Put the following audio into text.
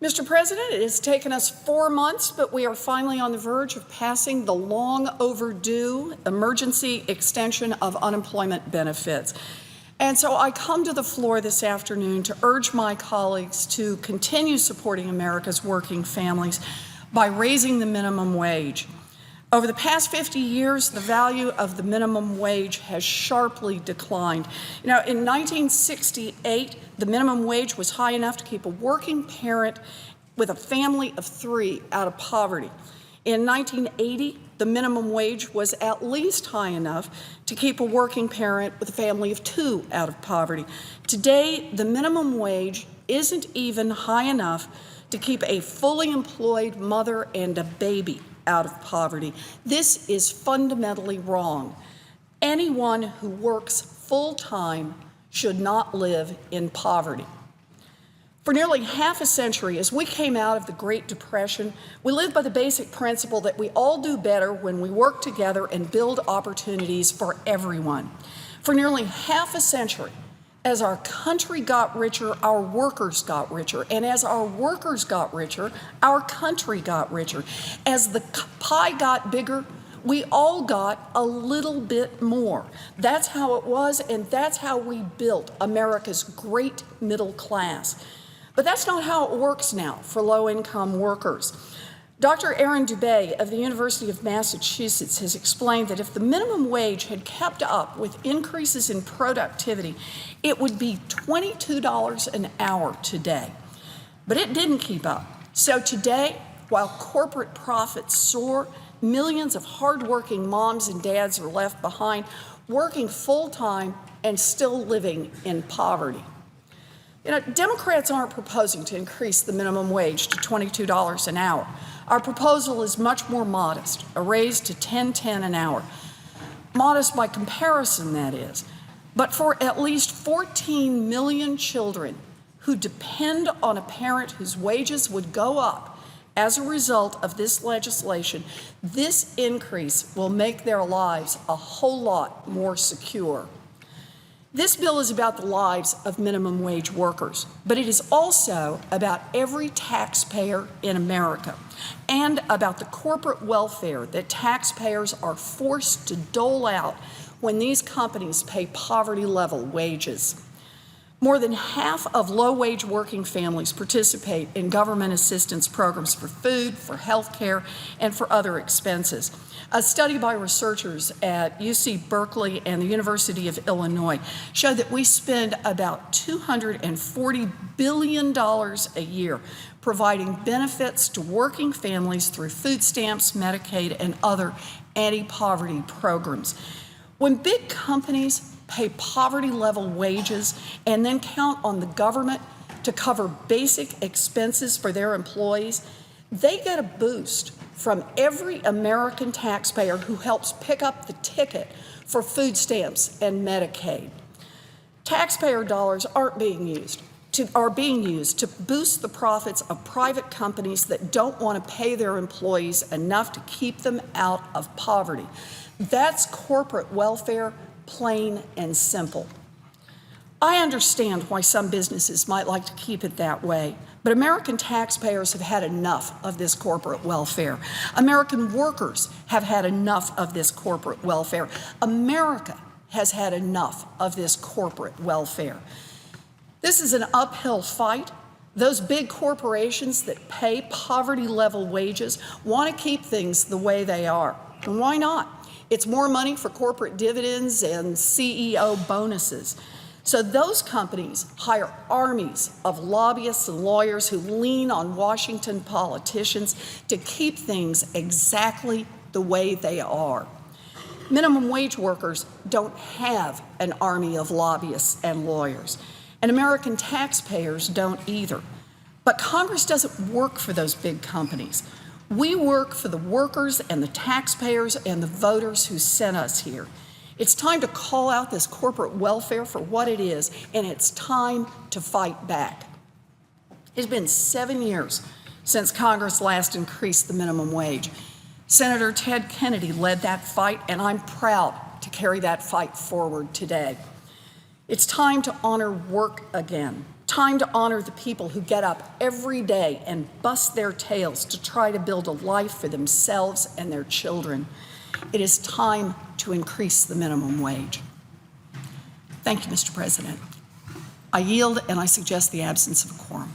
Mr. President, it has taken us 4 months, but we are finally on the verge of passing the long overdue emergency extension of unemployment benefits. And so I come to the floor this afternoon to urge my colleagues to continue supporting America's working families by raising the minimum wage. Over the past 50 years, the value of the minimum wage has sharply declined. In 1968, the minimum wage was high enough to keep a working parent with a family of 3 out of poverty. In 1980, the minimum wage was at least high enough to keep a working parent with a family of 2 out of poverty. Today, the minimum wage isn't even high enough to keep a fully employed mother and a baby out of poverty. This is fundamentally wrong. Anyone who works full-time should not live in poverty. For nearly half a century, as we came out of the Great Depression, we lived by the basic principle that we all do better when we work together and build opportunities for everyone. For nearly half a century, as our country got richer, our workers got richer. And as our workers got richer, our country got richer. As the pie got bigger, we all got a little bit more. That's how it was, and that's how we built America's great middle class. But that's not how it works now for low-income workers. Dr. Aaron Dubay of the University of Massachusetts has explained that if the minimum wage had kept up with increases in productivity, it would be $22 an hour today. But it didn't keep up. So today, while corporate profits soar, millions of hardworking moms and dads are left behind, working full-time and still living in poverty. Democrats aren't proposing to increase the minimum wage to $22 an hour. Our proposal is much more modest, a raise to $10.10 an hour. Modest by comparison, that is. But for at least 14 million children who depend on a parent whose wages would go up as a result of this legislation, this increase will make their lives a whole lot more secure. This bill is about the lives of minimum wage workers, but it is also about every taxpayer in America and about the corporate welfare that taxpayers are forced to dole out when these companies pay poverty-level wages. More than half of low-wage working families participate in government assistance programs for food, for health care, and for other expenses. A study by researchers at UC Berkeley and the University of Illinois showed that we spend about $240 billion a year providing benefits to working families through food stamps, Medicaid, and other anti-poverty programs. When big companies pay poverty-level wages and then count on the government to cover basic expenses for their employees, they get a boost from every American taxpayer who helps pick up the ticket for food stamps and Medicaid. Taxpayer dollars are being used to boost the profits of private companies that don't want to pay their employees enough to keep them out of poverty. That's corporate welfare, plain and simple. I understand why some businesses might like to keep it that way, but American taxpayers have had enough of this corporate welfare. American workers have had enough of this corporate welfare. America has had enough of this corporate welfare. This is an uphill fight. Those big corporations that pay poverty-level wages want to keep things the way they are. And why not? It's more money for corporate dividends and CEO bonuses. So those companies hire armies of lobbyists and lawyers who lean on Washington politicians to keep things exactly the way they are. Minimum wage workers don't have an army of lobbyists and lawyers, and American taxpayers don't either. But Congress doesn't work for those big companies. We work for the workers and the taxpayers and the voters who sent us here. It's time to call out this corporate welfare for what it is, and it's time to fight back. It's been 7 years since Congress last increased the minimum wage. Senator Ted Kennedy led that fight, and I'm proud to carry that fight forward today. It's time to honor work again. Time to honor the people who get up every day and bust their tails to try to build a life for themselves and their children. It is time to increase the minimum wage. Thank you, Mr. President. I yield, and I suggest the absence of a quorum.